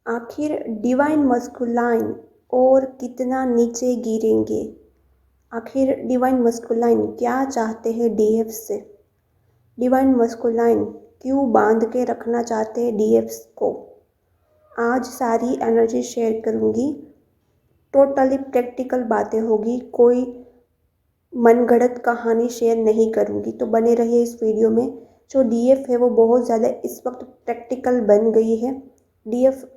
आखिर divine masculine और कितना नीचे गिरेंगे। आखिर डिवाइन मस्कुलाइन क्या चाहते हैं डीएफ से। डिवाइन मस्कुलाइन क्यों बांध के रखना चाहते हैं डीएफ को। आज सारी एनर्जी शेयर करूँगी। टोटली प्रैक्टिकल बातें होगी, कोई मनगढ़ंत कहानी शेयर नहीं करूँगी। तो बने रहिए इस वीडियो में। जो डीएफ है वो बहुत ज़्यादा इस वक्त प्रैक्टिकल बन गई है। डीएफ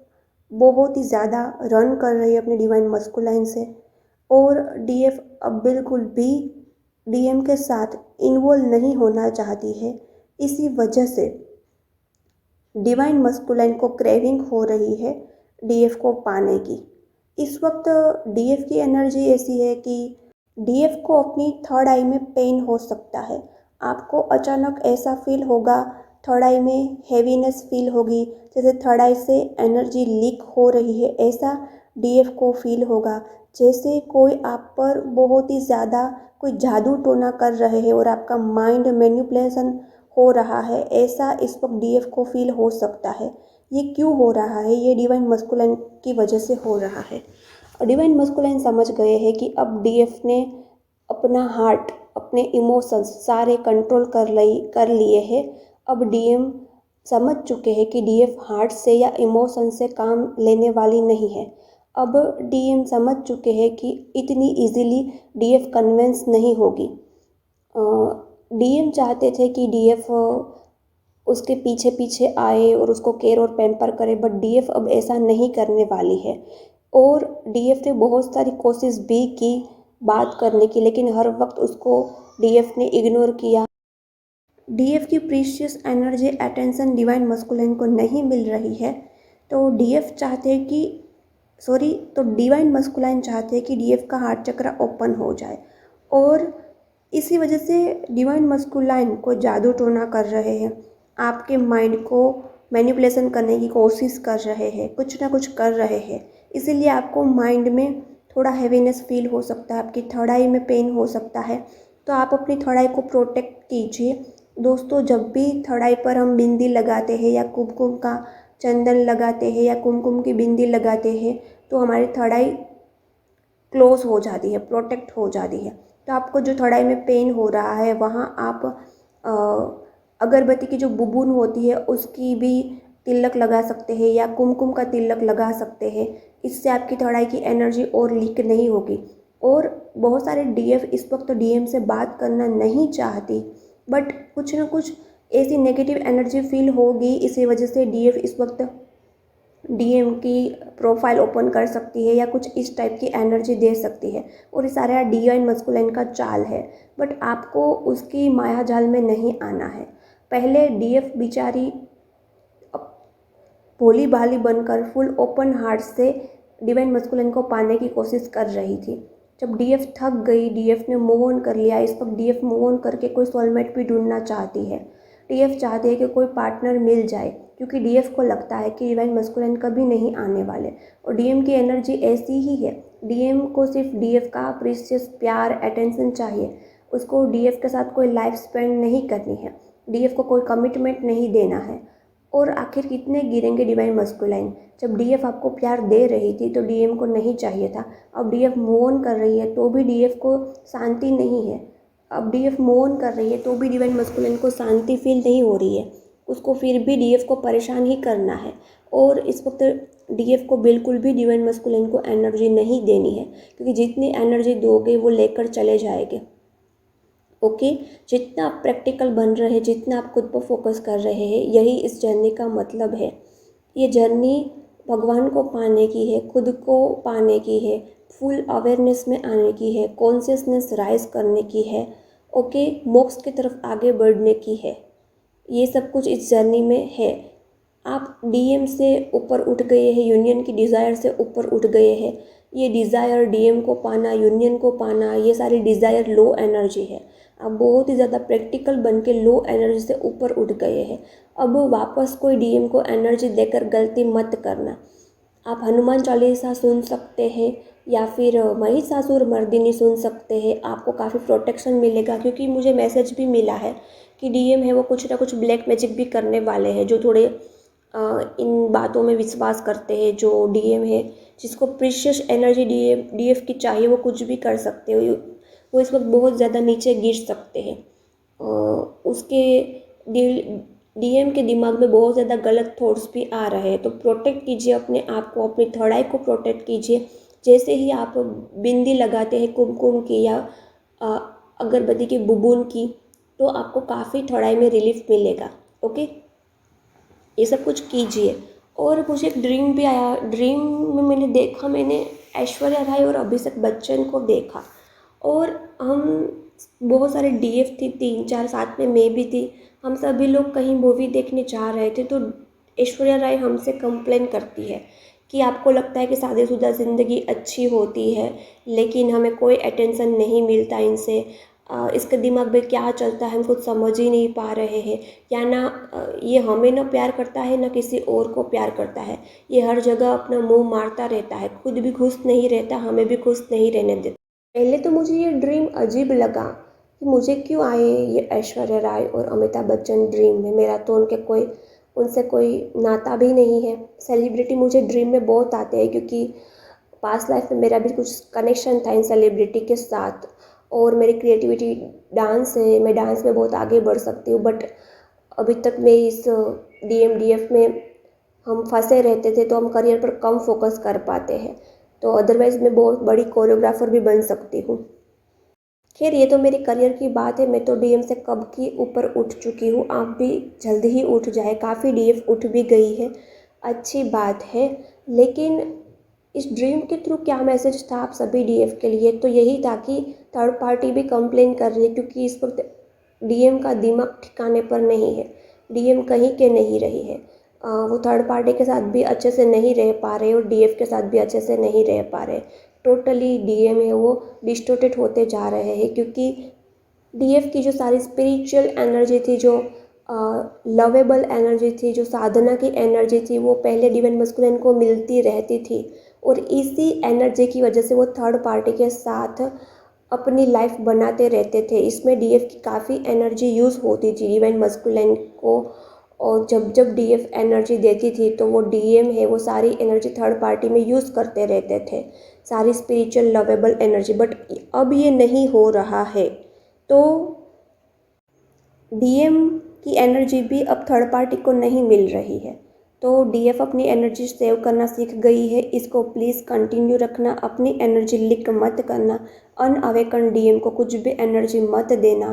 बहुत ही ज़्यादा रन कर रही है अपने डिवाइन मस्कुलाइन से, और डीएफ अब बिल्कुल भी डीएम के साथ इन्वॉल्व नहीं होना चाहती है। इसी वजह से डिवाइन मस्कुलाइन को क्रेविंग हो रही है डीएफ को पाने की। इस वक्त डीएफ की एनर्जी ऐसी है कि डीएफ को अपनी थर्ड आई में पेन हो सकता है। आपको अचानक ऐसा फील होगा, थर्ड आई में हैवीनेस फील होगी, जैसे थर्ड आई से एनर्जी लीक हो रही है। ऐसा डीएफ को फील होगा, जैसे कोई आप पर बहुत ही ज़्यादा कोई जादू टोना कर रहे हैं और आपका माइंड मैनिपुलेशन हो रहा है। ऐसा इस वक्त डीएफ को फील हो सकता है। ये क्यों हो रहा है? ये डिवाइन मस्कुलाइन की वजह से हो रहा है। डिवाइन मस्कुलाइन समझ गए हैं कि अब डीएफ ने अपना हार्ट, अपने इमोशंस सारे कंट्रोल कर लिए हैं। अब डीएम समझ चुके हैं कि डीएफ हार्ट से या इमोशन से काम लेने वाली नहीं है। अब डीएम समझ चुके हैं कि इतनी इजीली डीएफ कन्विंस नहीं होगी। डीएम चाहते थे कि डीएफ उसके पीछे पीछे आए और उसको केयर और पैम्पर करे, बट डीएफ अब ऐसा नहीं करने वाली है। और डीएफ ने बहुत सारी कोशिश भी की बात करने की, लेकिन हर वक्त उसको डीएफ ने इग्नोर किया। डीएफ की precious energy attention divine masculine को नहीं मिल रही है। तो डीएफ चाहते हैं कि तो डिवाइन मस्कुलाइन चाहते हैं कि डीएफ का हार्ट चक्र ओपन हो जाए, और इसी वजह से डिवाइन मस्कुलाइन को जादू टोना कर रहे हैं। आपके माइंड को मैनिपुलेशन करने की कोशिश कर रहे हैं, कुछ ना कुछ कर रहे हैं। इसीलिए आपको माइंड में थोड़ा हैवीनेस फील हो सकता है, आपकी थर्ड आई में पेन हो सकता है। तो आप अपनी थर्ड आई को प्रोटेक्ट कीजिए। दोस्तों, जब भी थर्ड आई पर हम बिंदी लगाते हैं या कुमकुम का चंदन लगाते हैं या कुमकुम की बिंदी लगाते हैं, तो हमारी थर्ड आई क्लोज हो जाती है, प्रोटेक्ट हो जाती है। तो आपको जो थर्ड आई में पेन हो रहा है, वहाँ आप अगरबत्ती की जो बुबून होती है उसकी भी तिलक लगा सकते हैं या कुमकुम का तिलक लगा सकते हैं। इससे आपकी थर्ड आई की एनर्जी और लीक नहीं होगी। और बहुत सारे डीएफ इस वक्त तो डीएम से बात करना नहीं चाहती, बट कुछ ना कुछ ऐसी नेगेटिव एनर्जी फील होगी। इसी वजह से डीएफ इस वक्त डीएम की प्रोफाइल ओपन कर सकती है या कुछ इस टाइप की एनर्जी दे सकती है, और ये सारा डिवाइन मस्कुलाइन का चाल है। बट आपको उसकी माया जाल में नहीं आना है। पहले डीएफ बेचारी भोली भाली बनकर फुल ओपन हार्ट से डिवाइन मस्कुलाइन को पाने की कोशिश कर रही थी। जब डीएफ थक गई, डीएफ ने मूव ऑन कर लिया। इस वक्त डीएफ मूव ऑन करके कोई सोलमेट भी ढूंढना चाहती है। डीएफ चाहती है कि कोई पार्टनर मिल जाए, क्योंकि डीएफ को लगता है कि डिवाइन मस्कुलाइन कभी नहीं आने वाले। और डीएम की एनर्जी ऐसी ही है। डीएम को सिर्फ डीएफ का प्रीशियस प्यार, अटेंशन चाहिए। उसको डीएफ के साथ कोई लाइफ स्पेंड नहीं करनी है, डीएफ को कोई कमिटमेंट नहीं देना है। और आखिर कितने गिरेंगे डिवाइन मस्कुलाइन? जब डीएफ आपको प्यार दे रही थी तो डीएम को नहीं चाहिए था। अब डीएफ मूव ऑन कर रही है तो भी डीएफ को शांति नहीं है। अब डीएफ मूव ऑन कर रही है तो भी डिवाइन मस्कुलाइन को शांति फील नहीं हो रही है। उसको फिर भी डीएफ को परेशान ही करना है। और इस वक्त डीएफ को बिल्कुल भी डिवाइन मस्कुलाइन को एनर्जी नहीं देनी है, क्योंकि जितनी एनर्जी दोगे वो लेकर चले जाएंगे। ओके, जितना आप प्रैक्टिकल बन रहे हैं, जितना आप खुद पर फोकस कर रहे हैं, यही इस जर्नी का मतलब है। ये जर्नी भगवान को पाने की है, खुद को पाने की है, फुल अवेयरनेस में आने की है, कॉन्शियसनेस राइज करने की है। ओके, मोक्ष की तरफ आगे बढ़ने की है। ये सब कुछ इस जर्नी में है। आप डीएम से ऊपर उठ गए हैं, यूनियन की डिज़ायर से ऊपर उठ गए हैं। ये डिज़ायर, डीएम को पाना, यूनियन को पाना, ये सारी डिज़ायर लो एनर्जी है। आप बहुत ही ज़्यादा प्रैक्टिकल बन के लो एनर्जी से ऊपर उठ गए हैं। अब वापस कोई डीएम को एनर्जी देकर गलती मत करना। आप हनुमान चालीसा सुन सकते हैं या फिर महिषासुर मर्दिनी सुन सकते हैं। आपको काफ़ी प्रोटेक्शन मिलेगा, क्योंकि मुझे मैसेज भी मिला है कि डीएम है वो कुछ ना कुछ ब्लैक मैजिक भी करने वाले हैं, जो थोड़े इन बातों में विश्वास करते हैं। जो डीएम है, जिसको प्रीशियस एनर्जी डीएफ की चाहिए, वो कुछ भी कर सकते हो। वो इस वक्त बहुत ज़्यादा नीचे गिर सकते हैं। उसके डीएम के दिमाग में बहुत ज़्यादा गलत थॉट्स भी आ रहे हैं। तो प्रोटेक्ट कीजिए अपने आप को, अपनी थर्ड आई को प्रोटेक्ट कीजिए। जैसे ही आप बिंदी लगाते हैं कुमकुम की या अ, अगरबत्ती की बुबून की, तो आपको काफ़ी थर्ड आई में रिलीफ मिलेगा। ओके, ये सब कुछ कीजिए। और मुझे एक ड्रीम भी आया। ड्रीम में मैंने ऐश्वर्या राय और अभिषेक बच्चन को देखा, और हम बहुत सारे डीएफ थी, 3-4 साथ में मैं भी थी। हम सभी लोग कहीं मूवी देखने जा रहे थे, तो ऐश्वर्या राय हमसे कंप्लेन करती है कि आपको लगता है कि शादीशुदा ज़िंदगी अच्छी होती है, लेकिन हमें कोई अटेंशन नहीं मिलता इनसे। इसके दिमाग में क्या चलता है हम कुछ समझ ही नहीं पा रहे हैं। या ना ये हमें ना प्यार करता है, ना किसी और को प्यार करता है। ये हर जगह अपना मुंह मारता रहता है, खुद भी खुश नहीं रहता, हमें भी खुश नहीं रहने देता। पहले तो मुझे ये ड्रीम अजीब लगा कि मुझे क्यों आए ये ऐश्वर्या राय और अमिताभ बच्चन ड्रीम में। मेरा तो उनसे कोई नाता भी नहीं है। सेलिब्रिटी मुझे ड्रीम में बहुत आते हैं, क्योंकि पास्ट लाइफ में मेरा भी कुछ कनेक्शन था इन सेलिब्रिटी के साथ। और मेरी क्रिएटिविटी डांस है, मैं डांस में बहुत आगे बढ़ सकती हूँ। बट अभी तक मैं इस डीएम डीएफ में हम फंसे रहते थे, तो हम करियर पर कम फोकस कर पाते हैं। तो अदरवाइज़ मैं बहुत बड़ी कोरियोग्राफर भी बन सकती हूँ। खैर, ये तो मेरी करियर की बात है। मैं तो डीएम से कब की ऊपर उठ चुकी हूँ। आप भी जल्दी ही उठ जाए। काफ़ी डीएफ उठ भी गई है, अच्छी बात है। लेकिन इस ड्रीम के थ्रू क्या मैसेज था आप सभी डीएफ के लिए? तो यही था कि थर्ड पार्टी भी कंप्लेन कर रही है, क्योंकि इस वक्त डीएम का दिमाग ठिकाने पर नहीं है। डीएम कहीं के नहीं रही है। वो थर्ड पार्टी के साथ भी अच्छे से नहीं रह पा रहे और डीएफ के साथ भी अच्छे से नहीं रह पा रहे। टोटली डीएम है वो डिस्टोर्टेड होते जा रहे हैं, क्योंकि डीएफ की जो सारी स्पिरिचुअल एनर्जी थी, जो लवेबल एनर्जी थी, जो साधना की एनर्जी थी, वो पहले डिवाइन मस्कुलिन को मिलती रहती थी। और इसी एनर्जी की वजह से वो थर्ड पार्टी के साथ अपनी लाइफ बनाते रहते थे। इसमें डीएफ की काफ़ी एनर्जी यूज़ होती थी डिवाइन मस्कुलिन को। और जब जब डीएफ एनर्जी देती थी, तो वो डीएम है वो सारी एनर्जी थर्ड पार्टी में यूज़ करते रहते थे, सारी स्पिरिचुअल लवेबल एनर्जी। बट अब ये नहीं हो रहा है। तो डीएम की एनर्जी भी अब थर्ड पार्टी को नहीं मिल रही है। तो डीएफ अपनी एनर्जी सेव करना सीख गई है। इसको प्लीज़ कंटिन्यू रखना, अपनी एनर्जी लीक मत करना। अनअवेकन डीएम को कुछ भी एनर्जी मत देना,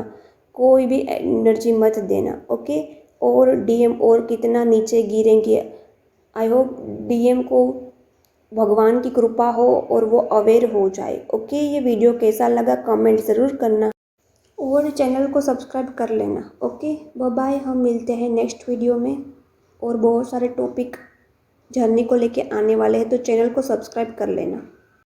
कोई भी एनर्जी मत देना। ओके, और डीएम और कितना नीचे गिरेंगे। आई होप डीएम को भगवान की कृपा हो और वो अवेयर हो जाए। ओके, ये वीडियो कैसा लगा कमेंट ज़रूर करना, और चैनल को सब्सक्राइब कर लेना। Okay, bye bye. हम मिलते हैं नेक्स्ट वीडियो में, और बहुत सारे टॉपिक जर्नी को लेके आने वाले हैं, तो चैनल को सब्सक्राइब कर लेना।